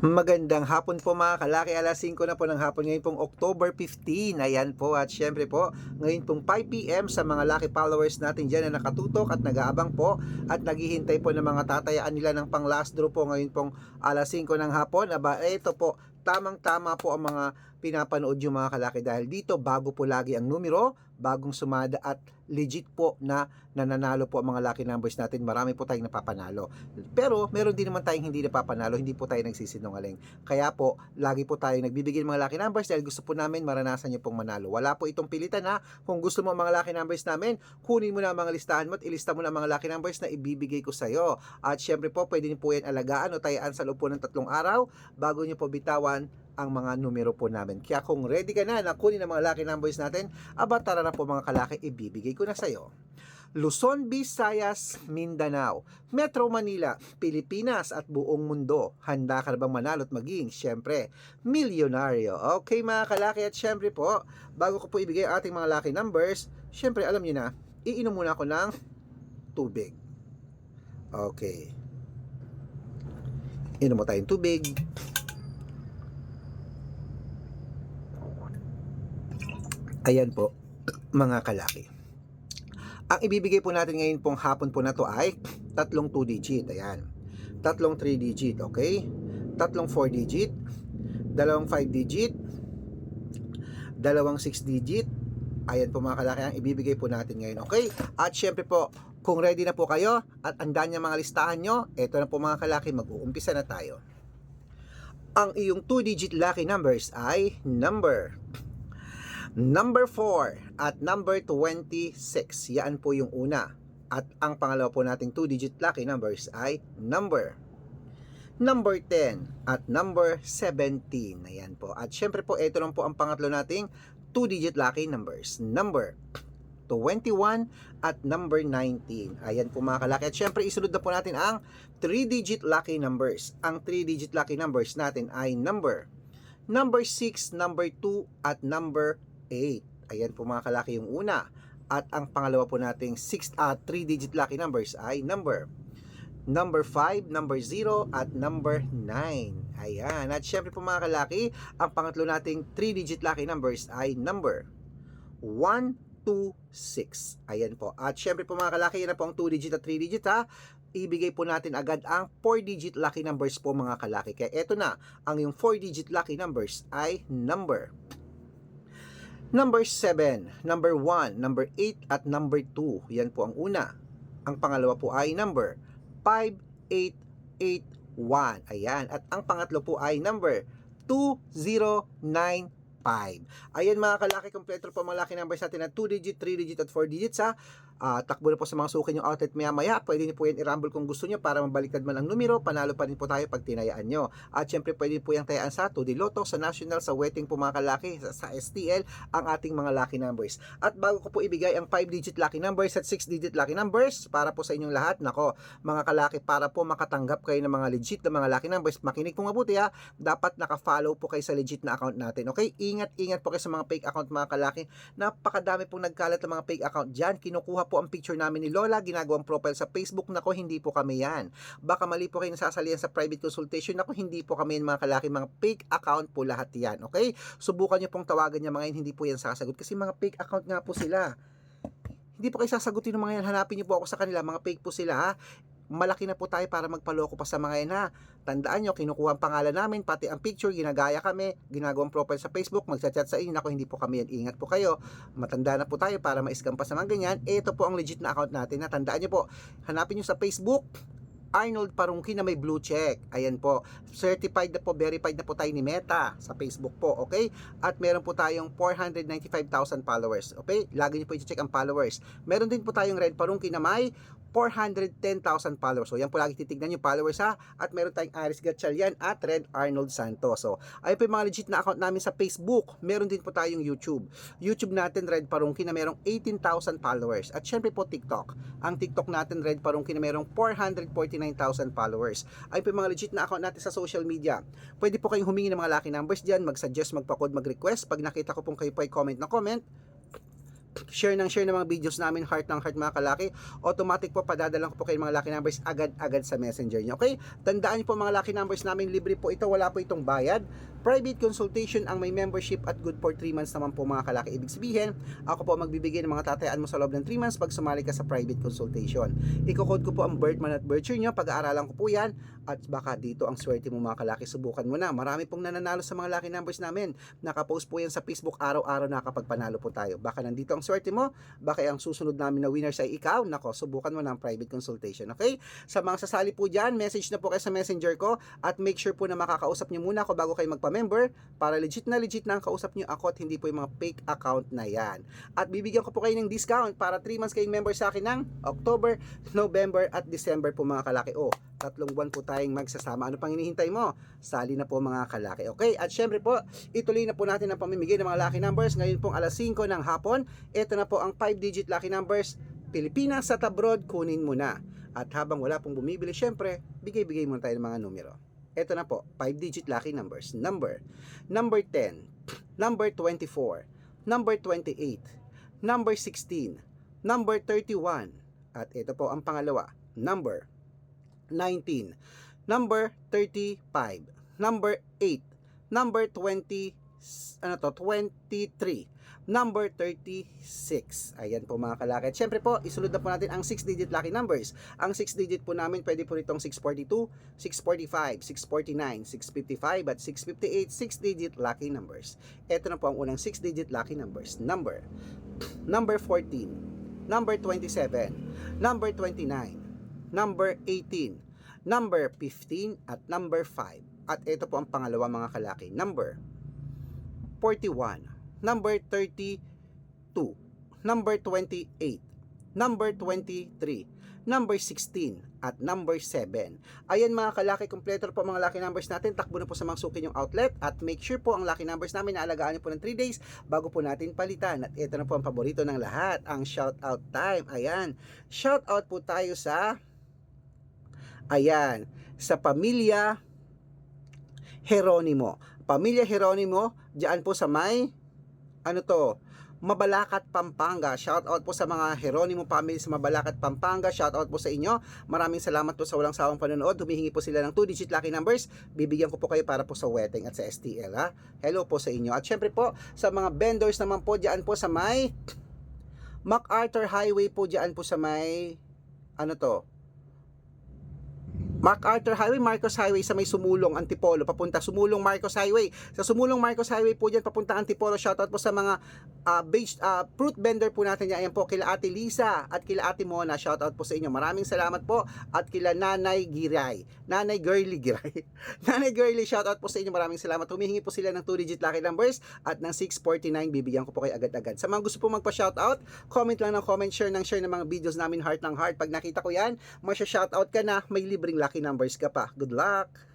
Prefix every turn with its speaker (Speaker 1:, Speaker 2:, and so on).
Speaker 1: Magandang hapon po mga kalaki, alas 5 na po ng hapon ngayon pong October 15. Ayan po, at syempre po, ngayon pong 5 PM sa mga lucky followers natin dyan na nakatutok at nag-aabang po at naghihintay po ng mga tatayaan nila ng pang last draw po ngayon pong alas 5 ng hapon. Aba, ito po, tamang-tama po ang mga pinapanood yung mga kalaki dahil dito bago po lagi ang numero, bagong sumada at legit po na nananalo po ang mga lucky numbers natin. Marami po tayong napapanalo. Pero meron din naman tayong hindi napapanalo, hindi po tayo nagsisinungaling. Kaya po, lagi po tayo nagbibigay ng mga lucky numbers dahil gusto po namin maranasan nyo pong manalo. Wala po itong pilitan ha. Kung gusto mo ang mga lucky numbers namin, kunin mo na ang mga listahan mo at ilista mo na ang mga lucky numbers na ibibigay ko sa iyo. At syempre po, pwede niyo po yan alagaan o tayaan sa loob po ng 3 araw bago niyo po bitawan ang mga numero po namin. Kaya kung ready ka na kunin ang mga lucky numbers natin, aba tara na po mga kalaki, ibibigay ko na sa iyo. Luzon, Visayas, Mindanao, Metro Manila, Pilipinas at buong mundo. Handa ka na bang manalo at maging, syempre, milyonaryo? Okay mga kalaki, at syempre po, bago ko po ibigay ang ating mga lucky numbers, syempre alam niyo na, iinom muna ako ng tubig. Okay. Inom mo tayong tubig. Ayan po, mga kalaki. Ang ibibigay po natin ngayon pong hapon po na to ay tatlong 2 digit. Ayan. Tatlong 3 digit, okay? Tatlong 4 digit, dalawang 5 digit, dalawang 6 digit. Ayan po mga kalaki ang ibibigay po natin ngayon, okay? At syempre po, kung ready na po kayo at andan niya mga listahan nyo, eto na po mga kalaki, mag-uumpisa na tayo. Ang iyong 2 digit lucky numbers ay number 4 at number 26. Yan po yung una. At ang pangalawa po nating 2 digit lucky numbers ay number 10 at number 17. Ayan po. At syempre po, ito lang po ang pangatlo nating 2 digit lucky numbers. Number 21 at number 19. Ayan po mga kalaki. At syempre, isunod na po natin ang 3 digit lucky numbers. Ang 3 digit lucky numbers natin ay number 6, number 2 at number 8. Ayan po mga kalaki yung una. At ang pangalawa po nating 3 digit lucky numbers ay number 5, number 0 at number 9. Ayan. At syempre po mga kalaki, ang pangatlo nating 3 digit lucky numbers ay number 1, 2, 6. Ayan po. At syempre po mga kalaki, yan na po ang 2 digit at 3 digit ha. Ibigay po natin agad ang 4 digit lucky numbers po mga kalaki. Kaya eto na, ang yung 4 digit lucky numbers ay number 7, number 1, number 8 at number 2. Yan po ang una. Ang pangalawa po ay number 5, 8, 8, 1. Ayan. At ang pangatlo po ay number 2095. Ayan mga kalaki, kompleto po mga lucky numbers natin na 2 digit, 3 digit at 4 digits ha. Takbo na po sa mga sukin yung outlet maya-maya. Pwede niyo po yan i-rumble kung gusto niyo para mabaliktad man ang numero. Panalo pa rin po tayo pag tinayaan nyo. At syempre pwede po yung tayaan sa 2D Lotto, sa National, sa Wedding po mga kalaki, sa STL, ang ating mga lucky numbers. At bago ko po ibigay ang 5 digit lucky numbers at 6 digit lucky numbers para po sa inyong lahat, nako mga kalaki, para po makatanggap kayo ng mga legit na mga lucky numbers, makinig po mabuti ha. Dapat naka-follow po kayo sa legit na account natin, okay? Ingat po kayo sa mga fake account mga kalaki. Napakadami pong nagkalat ng mga fake account dyan. Kinukuha po ang picture namin ni Lola, ginagawang profile sa Facebook. Nako, hindi po kami yan. Baka mali po kayo nasasalihan sa private consultation. Nako, hindi po kami yan mga kalaki. Mga fake account po lahat yan, okay? Subukan nyo pong tawagan niya mga yan, hindi po yan sasagot kasi mga fake account nga po sila. Hindi po kayo sasagutin ng mga yan. Hanapin niyo po ako sa kanila. Mga fake po sila ha. Malaki na po tayo para magpaloko pa sa mga yan ha. Tandaan nyo, kinukuha ang pangalan namin, pati ang picture, ginagaya kami, ginagawang profile sa Facebook, magchat-chat sa inyo. Nako, hindi po kami yan. Ingat po kayo. Matanda na po tayo para ma-scam pa sa mga ganyan. Ito po ang legit na account natin. Tandaan nyo po, hanapin nyo sa Facebook, Arnold Parungki na may blue check. Ayan po. Certified na po, verified na po tayo ni Meta sa Facebook po, okay? At meron po tayong 495,000 followers, okay? Lagi niyo po i-check ang followers. Meron din po tayong Red Parungki na may 410,000 followers. So, yan po lagi titignan yung followers ha. At meron tayong Aris Gatchalian at Red Arnold Santos. So, ayun po yung mga legit na account namin sa Facebook. Meron din po tayong YouTube. YouTube natin, Red Parungki, na merong 18,000 followers. At syempre po TikTok. Ang TikTok natin, Red Parungki, na merong 449,000 followers. Ayun po yung mga legit na account natin sa social media. Pwede po kayong humingi ng mga lucky numbers dyan, mag-suggest, magpa-code, mag-request. Pag nakita ko pong kayo po ay comment na comment, share ng mga videos namin, heart ng heart mga kalaki, automatic po padadalan ko po kayo mga lucky numbers agad-agad sa messenger nyo. Okay? Tandaan nyo po mga lucky numbers namin, libre po ito, wala po itong bayad. Private consultation ang may membership at good for 3 months naman po mga kalaki. Ibig sabihin, ako po magbibigay ng mga tatayaan mo sa loob ng 3 months pag sumali ka sa private consultation. Iko-code ko po ang birth month at birth year nyo, pag-aaralan ko po yan, at baka dito ang swerte mo mga kalaki, subukan mo na. Marami pong nananalo sa mga lucky numbers namin. Nakapost po yan sa Facebook, araw-araw nakapagpanalo po tayo. Baka nandito ang swerte mo, baka ang susunod namin na winners ay ikaw. Nako, subukan mo ng private consultation. Okay? Sa mga sasali po dyan, message na po kayo sa messenger ko at make sure po na makakausap nyo muna ako bago kayo magpa-member para legit na ang kausap nyo ako at hindi po yung mga fake account na yan. At bibigyan ko po kayo ng discount para 3 months kayong member sa akin ng October, November at December po mga kalaki. 3 buwan po tayong magsasama. Ano pang hinihintay mo? Sali na po mga kalaki. Okay? At syempre po, ituloy na po natin ang pamimigay ng mga lucky numbers. Ngayon pong alas 5 ng hapon, ito na po ang 5-digit lucky numbers. Pilipinas at abroad, kunin mo na. At habang wala pong bumibili, syempre, bigay-bigay muna tayo ng mga numero. Ito na po, 5-digit lucky numbers. Number 10, number 24, number 28, number 16, number 31, at ito po ang pangalawa, number 19, number 35, number 8, number 23, number 36. Ayan po mga kalaki. At syempre po, isunod na po natin ang 6-digit lucky numbers. Ang 6-digit po namin, pwede po nitong 642, 645, 649, 655, at 658, 6-digit lucky numbers. Ito na po ang unang 6-digit lucky numbers. Number 14, number 27, number 29, number 18, number 15, at number 5. At ito po ang pangalawa mga kalaki. Number 41, number 32, number 28, number 23, number 16, at number 7. Ayan mga kalaki, kompleto po mga lucky numbers natin. Takbo na po sa mga suki yung outlet at make sure po ang lucky numbers namin na alagaan nyo po ng 3 days bago po natin palitan. At ito na po ang paborito ng lahat, ang shout out time. Ayan, shout out po tayo sa sa pamilya Jeronimo. Pamilya Jeronimo, diyan po sa may Mabalacat, Pampanga. Shout out po sa mga Jeronimo family sa Mabalacat, Pampanga. Shout out po sa inyo. Maraming salamat po sa walang sawang panonood. Humihingi po sila ng 2-digit lucky numbers. Bibigyan ko po kayo para po sa wedding at sa STL. Hello po sa inyo. At syempre po sa mga vendors naman po diyan po sa may MacArthur Highway po, diyan po sa may MacArthur Highway, Marcos Highway sa may Sumulong, Antipolo, papunta Sumulong, Marcos Highway. Sa Sumulong, Marcos Highway po dyan, papunta Antipolo. Shoutout po sa mga fruit vendor po natin dyan. Ayan po, kila Ate Lisa at kila Ate Mona. Shoutout po sa inyo. Maraming salamat po. At kila Nanay Giray. Nanay Girly Giray. Nanay Girly, shoutout po sa inyo. Maraming salamat. Humihingi po sila ng 2-digit lucky numbers at ng 649. Bibigyan ko po kayo agad-agad. Sa mga gusto po magpa-shoutout, comment lang ng comment, share ng mga videos namin, heart ng heart. Pag nakita ko yan, masya-shoutout ka na, may libreng lucky numbers ka pa. Good luck!